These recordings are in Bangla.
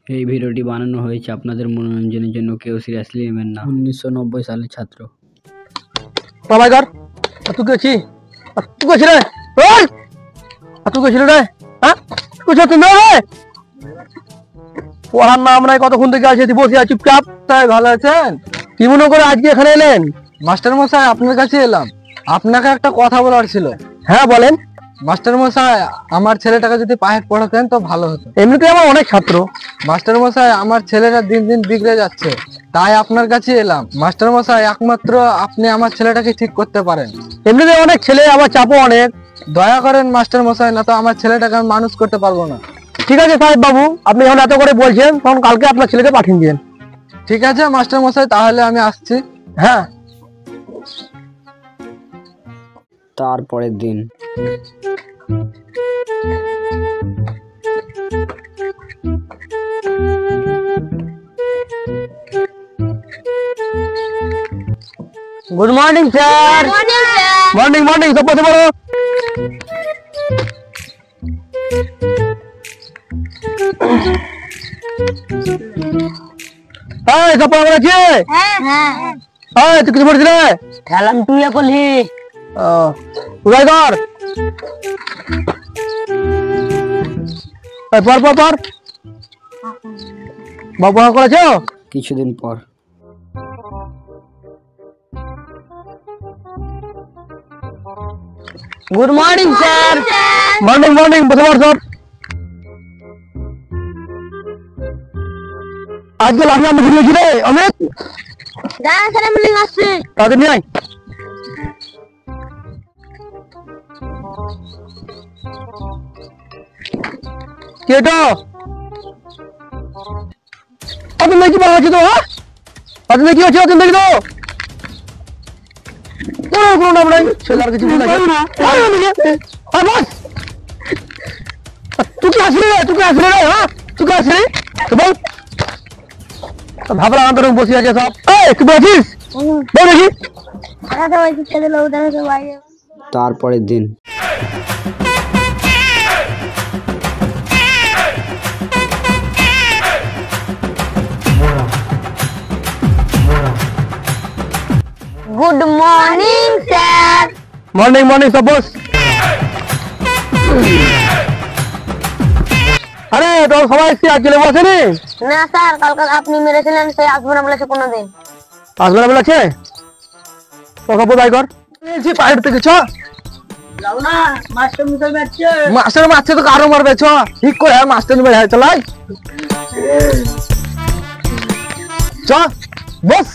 এই ভিডিওটি বানানো হয়েছে আপনাদের মনোরঞ্জনের জন্য, কেউ সিরিয়াসলি নেবেন না। 1990 সালের ছাত্র। বাবাই কর তুই কি তুই কইছিস রে? ওই তুই কইছিস রে? হ্যাঁ তুই তুমি রে পড়ার নাম নাই, কতক্ষণ থেকে আছে বসে আছি চুপচাপ। তাই ভালো আছেন? কি মনে করে আজকে এখানে এলেন? মাস্টার মশাই আপনার কাছে এলাম, আপনাকে একটা কথা বলার ছিল। হ্যাঁ বলেন। মাস্টার মশাই আমার ছেলেটাকে যদি প্রাইভেট পড়াতেন তো ভালো হতো। এমনিতে আমার অনেক ছাত্র। মাস্টার মশাই আমার ছেলেটা দিন দিন বিগড়ে যাচ্ছে, তাই আপনার কাছে এলাম। মাস্টার মশাই একমাত্র আপনি আমার ছেলেটাকে ঠিক করতে পারেন। এমনিতে অনেক ছেলে, আমার চাপও অনেক। দয়া করেন মাস্টার মশাই, না তো আমার ছেলেটাকে আমি মানুষ করতে পারবো না। ঠিক আছে সাহেব বাবু, আপনি যখন এত করে বলছেন তখন কালকে আপনার ছেলেকে পাঠিয়ে দিন। ঠিক আছে মাস্টার মশাই, তাহলে আমি আসছি। হ্যাঁ। তারপরের দিন। Good morning sir. Morning morning, সব বসে পড়ো। এই সব পড়া আছে? এই তুই কিছু পড়ছিস রে? খেলাম তুলে করলি। উদয় কর। পর পর পর বাবু করেছ? কিছুদিন পর। Good morning sir. Morning morning, বসে পড় সব। আজকে লাফিয়ে আমি ঘুরিয়েছি রে অমিত। তাদের নিয়ে আয়। কেটো আপনি নাকি ভালো আছে তো? হ্যাঁ আপনি নাকি আছে? আপনি দেখি তো কোনো নাম নাই, ছেলের কিছু বলে তুই কি আসলি রে? তুই কি আসলি রে? হ্যাঁ তুই কি আসলি? বল। ভাবলাম আমার বসে আছে সব। তুই বলছিস বল দেখি। তারপরের দিন। Good morning sir. Morning morning, সব বস। আরে তোর সবাই এসছি, আজকে লেবু আসেনি? না স্যার, কালকে আপনি মেরেছিলেন, সে আসবে না বলেছে কোনোদিন। আসবে না বলেছে? তোকে বোঝাই কর পাইপ থেকে ছ। মাস্টার মারছে তো কারো মারবে, ছ ঠিক করে মাস্টার নিবে চলাই। চ বস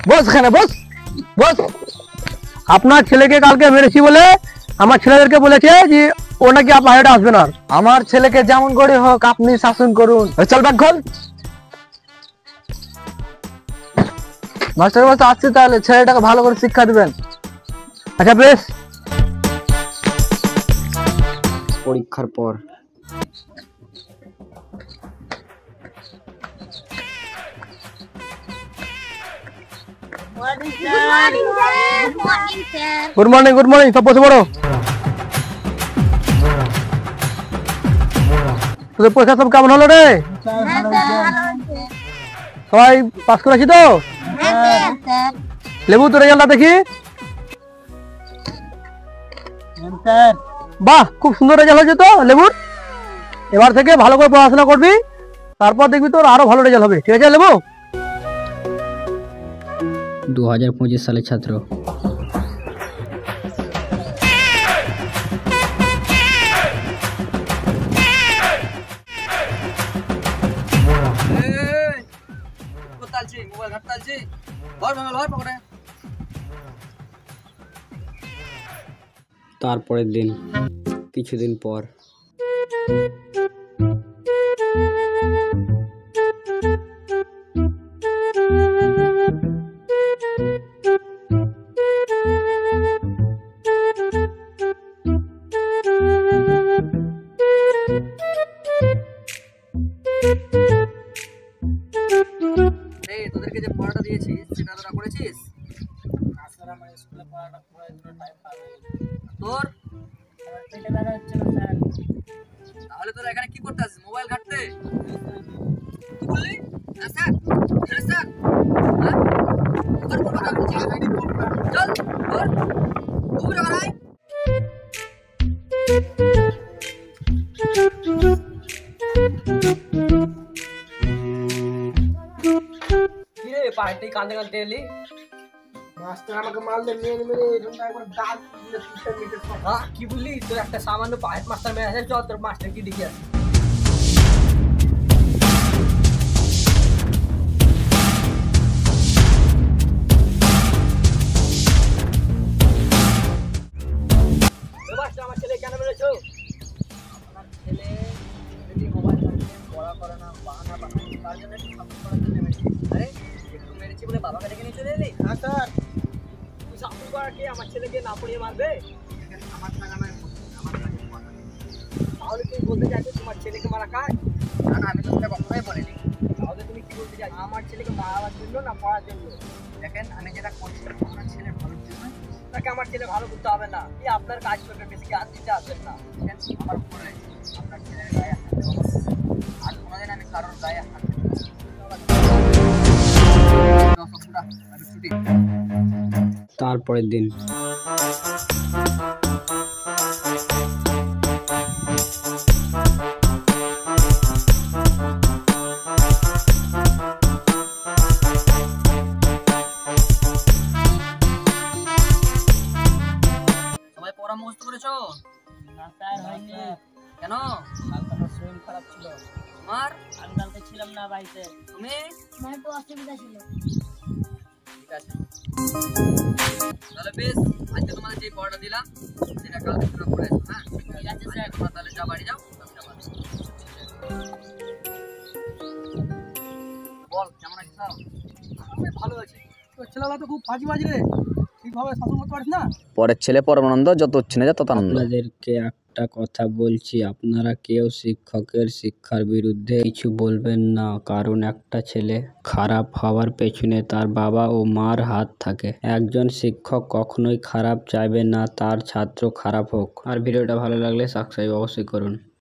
বস, এখানে বস বস। আপনার ছেলেকে কালকে মেরেছি বলে আমার ছেলেদেরকে বলেছে যে ও নাকি বাইরে আসবে না। আমার ছেলেকে যেমন করে হোক আপনি শাসন করুন। চল ব্যাগ খোল। মাস্টার মশাই আসছে, তাহলে ছেলেটাকে ভালো করে শিক্ষা দিবেন। আচ্ছা বেশ। পরীক্ষার পর। গুড মর্নিং গুড মর্নিং, সব বসে পড়ো। তোদের পরীক্ষা সব কেমন হলো রে? সবাই পাস করেছি তো? লেবু তোর রেজাল্টটা দেখি। বাহ, খুব সুন্দর রেজাল্ট হয়েছে তো লেবুর। এবার থেকে ভালো করে পড়াশোনা করবি, তারপর দেখবি তোর আরো ভালো রেজাল্ট হবে। ঠিক আছে লেবু? 2025 সালের ছাত্র। তারপরের দিন। কিছুদিন পর। তোদেরকে যে পড়াটা দিয়েছি সেটা তোরা করেছিস? তোর তাহলে তোরা এখানে কি করতে আসিস? মোবাইল ঘাঁটতে? পাহাড়টি কাঁদতে কাঁদতে এলি মাস্টার আমাকে মারলে মেরে মেরে এরকম একবার দাঁত কি বললি তোর একটা সামান্য পাহাড় মাস্টার মেরে আছে চল তোর মাস্টার কি দেখি আসি আমার ছেলে কেন মেরেছো? আপনার ছেলে যদি মোবাইল পড়া করে না বাহানা বানায় তার জন্য সাপোর্ট করার জন্য মেরেছি। আরে একটু মেরেছি বলে বাবাকে ডেকে নিয়ে চলে এলি? হ্যাঁ স্যার। তুই সাপোর্ট করা কি আমার ছেলেকে না পড়িয়ে মারবে? আমার টাকা নয়, আমার কাছে কথা নেই। তাহলে তুমি বলতে চাইছো তোমার ছেলেকে মারা কাজ? না না, আমি তো সেটা কখনোই বলিনি। তাহলে তুমি কি বলতে চাইছো? আমার ছেলেকে মারার জন্য না পড়ার জন্য? দেখেন আমি যেটা করছি আমার ছেলের ভালোর জন্য। তাকে আমার ছেলে ভালো করতে হবে না, কি আপনার কাজ করবে, বেশি কাজ দিতে আসবেন না। আমার উপর রয়েছে আপনার ছেলের গায়ে হাত দেওয়া আর কোনোদিন আমি কারোর গায়ে হাত তারপরের দিন সবাই পড়া মুখস্থ করেছো? না স্যার, হয়নি। কেন? কালকে আমার শরীর খারাপ ছিল। তোমার? আমি কালকে ছিলাম না বাড়িতে। তুমি? আমার একটু অসুবিধা ছিল। ঠিক আছে, তাহলে বেশ আজকে তোমাদের যে পড়াটা দিলাম সেটা কালকে তোমরা পড়ে এসো। হ্যাঁ ঠিক আছে স্যার, তোমরা তাহলে যা বাড়ি যাও। বল কেমন আছিস? আমি ভালো আছি। তোর ছেলেগুলো তো খুব ফাঁকিবাজি রে, ঠিকভাবে শাসন করতে পারিস না। পরের ছেলে পরমানন্দ, যত হচ্ছে না তত আনন্দ। আপনাদেরকে একটা কথা বলছি, আপনারা কেউ শিক্ষকের শিক্ষার বিরুদ্ধে কিছু বলবেন না, কারণ একটা ছেলে খারাপ হওয়ার পেছনে তার বাবা ও মার হাত থাকে। একজন শিক্ষক কখনোই খারাপ চাইবে না তার ছাত্র খারাপ হোক। আর ভিডিওটা ভালো লাগলে সাবস্ক্রাইব অবশ্যই করুন।